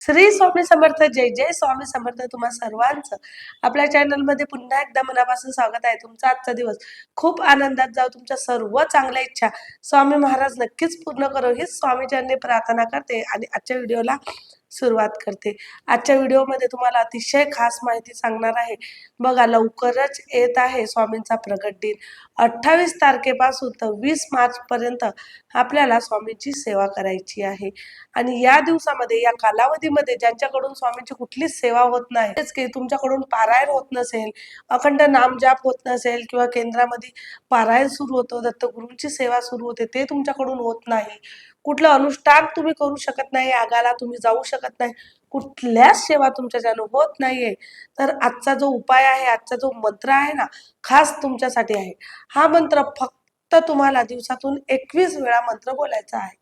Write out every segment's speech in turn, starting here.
श्री स्वामी समर्थ. जय जय स्वामी समर्थ. तुम्हा सर्वांचं आपल्या चॅनलमध्ये पुन्हा एकदा मनापासून स्वागत आहे. तुमचा आजचा दिवस खूप आनंदात जाऊ. तुमच्या सर्व चांगल्या इच्छा स्वामी महाराज नक्कीच पूर्ण करो हीच स्वामीचरणी प्रार्थना करते आणि आजच्या व्हिडिओला सुरुवात करते. आजच्या व्हिडिओमध्ये तुम्हाला अतिशय खास माहिती सांगणार आहे. बघा, लवकरच येत आहे स्वामींचा प्रगट दिन. 28 तारखेपासून तर 20 मार्च पर्यंत आपल्याला स्वामींची सेवा करायची आहे. आणि या दिवसामध्ये, या कालावधीमध्ये ज्यांच्याकडून स्वामींची कुठलीच सेवा होत नाही, तेच की तुमच्याकडून पारायण होत नसेल, अखंड नामजाप होत नसेल, किंवा केंद्रामध्ये पारायण सुरू होतं, दत्तगुरूंची सेवा सुरू होते, ते तुमच्याकडून होत नाही, कुठलं अनुष्ठान तुम्ही करू शकत नाही, यागाला तुम्ही जाऊ शकत नाही, कुठल्याच सेवा तुमच्या ज्यानं होत नाहीये, तर आजचा जो उपाय आहे, आजचा जो मंत्र आहे ना, खास तुमच्यासाठी आहे. हा मंत्र फक्त तुम्हाला दिवसातून 21 वेळा मंत्र बोलायचा आहे.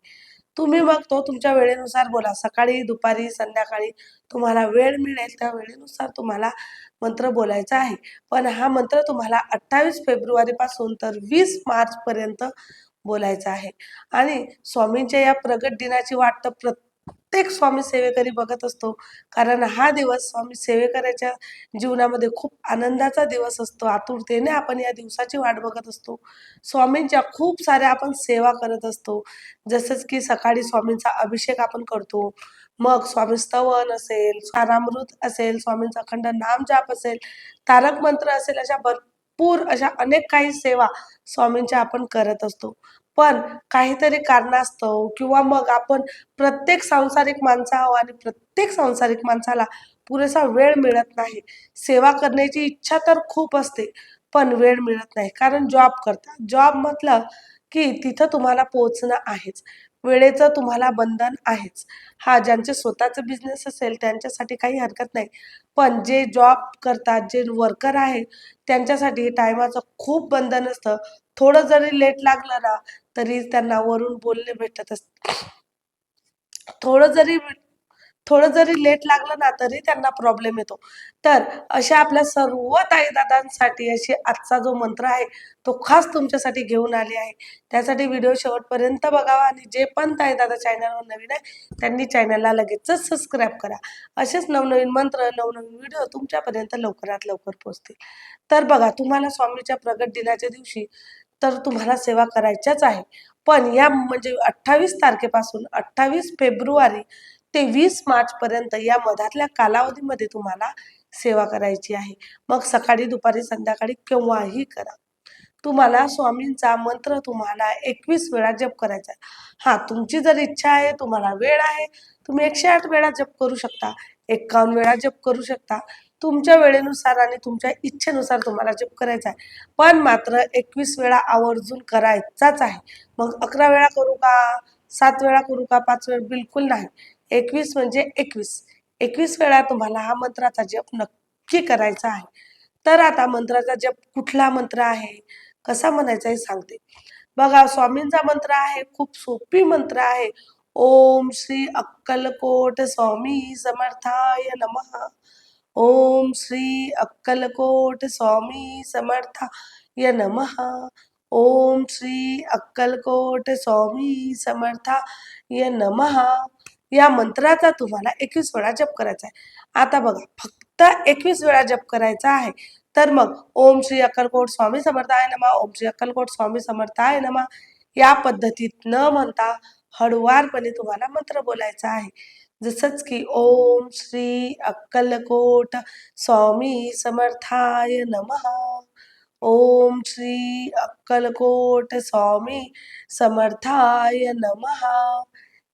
तुम्ही मग तो तुमच्या वेळेनुसार बोला. सकाळी, दुपारी, संध्याकाळी तुम्हाला वेळ मिळेल त्या वेळेनुसार तुम्हाला मंत्र बोलायचा आहे. पण हा मंत्र तुम्हाला 28 फेब्रुवारीपासून तर 20 मार्चपर्यंत बोलायचा आहे. आणि स्वामींच्या या प्रगट दिनाची वाट तर प्रत्येक स्वामी सेवेकरी बघत असतो. कारण हा दिवस स्वामी सेवेकऱ्याच्या जीवनामध्ये खूप आनंदाचा दिवस असतो. आतुरतेने आपण या दिवसाची वाट बघत असतो. स्वामींच्या खूप साऱ्या आपण सेवा करत असतो. जसंच की सकाळी स्वामींचा अभिषेक आपण करतो. मग स्वामी स्तवन असेल, सारामृत असेल, स्वामींचा अखंड नामजाप असेल, तारक मंत्र असेल, अशा भरपूर अशा अनेक काही सेवा स्वामींच्या आपण करत असतो. पण काहीतरी कारणास्तव, किंवा मग आपण प्रत्येक सांसारिक माणसा आणि प्रत्येक सांसारिक माणसाला पुरेसा वेळ मिळत नाही. सेवा करण्याची इच्छा तर खूप असते, पण वेळ मिळत नाही. कारण जॉब करता. जॉब म्हटलं की तिथं तुम्हाला पोहोचणं आहेच. वेळेचं तुम्हाला बंधन आहेच. हा, ज्यांचे स्वतःचं बिझनेस असेल त्यांच्यासाठी काही हरकत नाही. पण जे जॉब करतात, जे वर्कर आहे, त्यांच्यासाठी टायमाचं खूप बंधन असतं. थोडं जरी लेट लागलं ना, तरी त्यांना वरून बोलणे भेटत असते. थोडं जरी थोडं जरी लेट लागलं ना, तरी त्यांना प्रॉब्लेम येतो. तर अशा आपल्या सर्व ताईदादांसाठी अशी आजचा जो मंत्र आहे, तो खास तुमच्यासाठी घेऊन आले आहे. त्यासाठी व्हिडिओ शेवटपर्यंत बघावा, आणि जे पण ताईदादा चॅनलवर नवीन आहे, त्यांनी चॅनलला लगेचच सबस्क्राईब करा. असेच नवनवीन मंत्र, नवनवीन व्हिडिओ तुमच्यापर्यंत लवकरात लवकर पोहोचतील. तर बघा, तुम्हाला स्वामीच्या प्रगट दिनाच्या दिवशी तर तुम्हाला सेवा करायच्याच आहे. पण या म्हणजे 28 तारखेपासून 28 फेब्रुवारी ते 20 मार्चपर्यंत या मधातल्या कालावधीमध्ये तुम्हाला सेवा करायची आहे. मग सकाळी, दुपारी, संध्याकाळी केव्हाही करा. तुम्हाला स्वामींचा मंत्र तुम्हाला 21 वेळा जप करायचा आहे. हां, तुमची जर इच्छा आहे, तुम्हाला वेळ आहे, तुम्ही 108 वेळा जप करू शकता, 51 वेळा जप करू शकता. तुमच्या वेळेनुसार आणि तुमच्या इच्छेनुसार तुम्हाला जप करायचा आहे. पण मात्र 21 वेळा आवर्जून करायचाच आहे. मग 11 वेळा करू का? 7 वेळा करू का? 5 वेळा? बिलकुल नाही. 21 म्हणजे 21. 21 वेळा तुम्हाला हा मंत्राचा जप नक्की करायचा आहे. तर आता मंत्राचा जप कुठला मंत्र आहे, कसा म्हणायचा हे सांगते. बघा, स्वामींचा मंत्र आहे, खूप सोपी मंत्र आहे. ओम श्री अक्कलकोट स्वामी समर्थाय नमः. ओम श्री अक्कलकोट स्वामी समर्थाय नमः. ओम श्री अक्कलकोट स्वामी समर्थाय नमः. या मंत्राचा तुम्हाला 21 वेळा जप करायचा आहे. आता बघा, फक्त 21 वेळा जप करायचा आहे. तर मग ओम श्री अक्कलकोट स्वामी समर्थाय नमः, ओम श्री अक्कलकोट स्वामी समर्थाय नमः या पद्धतीत न म्हणता हळुवारपणे तुम्हाला मंत्र बोलायचा आहे. जसंच की ओम श्री अक्कलकोट स्वामी समर्थाय नमः. ओम श्री अक्कलकोट स्वामी समर्थाय नमः.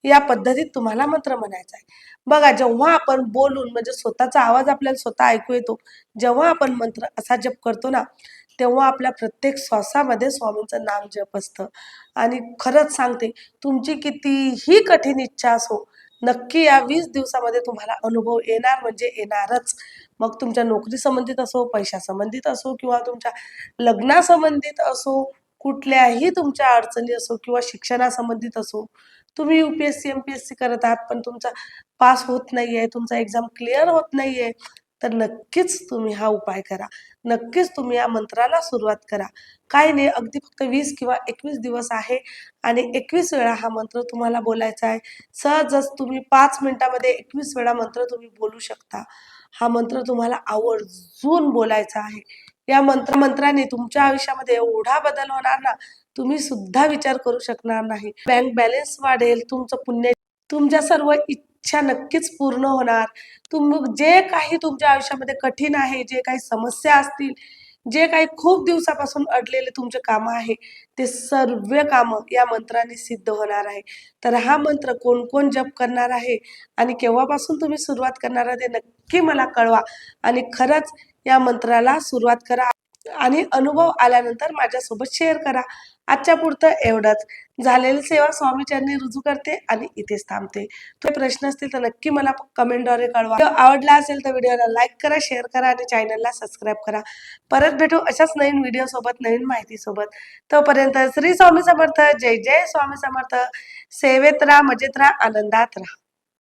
या पद्धतीत तुम्हाला मंत्र म्हणायचा आहे. बघा, जेव्हा आपण बोलून म्हणजे स्वतःचा आवाज आपल्याला स्वतः ऐकू येतो, जेव्हा आपण मंत्र असा जप करतो ना, तेव्हा आपल्या प्रत्येक श्वासामध्ये स्वामींचं नाम जप असतं. आणि खरंच सांगते, तुमची कितीही कठीण इच्छा असो, नक्की या 20 दिवसामध्ये तुम्हाला अनुभव येणार म्हणजे येणारच. मग तुमच्या नोकरी संबंधित असो, पैशासंबंधित असो, किंवा तुमच्या लग्नासंबंधित असो, कुठल्याही तुमच्या अडचणी असो, किंवा शिक्षणासंबंधित असो. तुम्ही UPSC, MPSC करत आहात, पण तुमचा पास होत नाहीये, तुमचा एक्झाम क्लिअर होत नाहीये, तर नक्कीच तुम्ही हा उपाय करा. नक्कीच तुम्ही या मंत्राला सुरुवात करा. काही नाही, अगदी फक्त 20 किंवा 21 दिवस आहे आणि 21 वेळा हा मंत्र तुम्हाला बोलायचा आहे. सहजच तुम्ही 5 मिनिटामध्ये 21 वेळा मंत्र तुम्ही बोलू शकता. हा मंत्र तुम्हाला आवर्जून बोलायचा आहे. या मंत्राने तुमच्या आयुष्यामध्ये एवढा बदल होणार ना, तुम्ही सुद्धा विचार करू शकणार नाही. बँक बॅलन्स वाढेल, तुमचं पुण्य, तुमच्या सर्व इच्छा नक्कीच पूर्ण होणार. जे काही तुमच्या आयुष्यामध्ये कठीण आहे, जे काही समस्या असतील, जे काही खूप दिवसापासून अडलेले तुमचे कामं आहे, ते सर्व कामं या मंत्राने सिद्ध होणार आहे. तर हा मंत्र कोण-कोण जप करणार आहे आणि केव्हापासून तुम्ही सुरुवात करणार आहे, ते नक्की मला कळवा आणि खरंच या मंत्राला सुरुवात करा आणि अनुभव आल्यानंतर माझ्यासोबत शेअर करा. आजच्या पुरतं एवढंच. झालेली सेवा स्वामी चरणी रुजू करते आणि इथेच थांबते. तुझे प्रश्न असतील तर नक्की मला कमेंटद्वारे कळवा. व्हिडिओ आवडला असेल तर व्हिडिओला लाईक करा, शेअर करा आणि चॅनलला सबस्क्राईब करा. परत भेटू अशाच नवीन व्हिडिओ सोबत, नवीन माहिती सोबत. तोपर्यंत श्री स्वामी समर्थ. जय जय स्वामी समर्थ. सेवेत राहा, मजेत राहा, आनंदात राहा.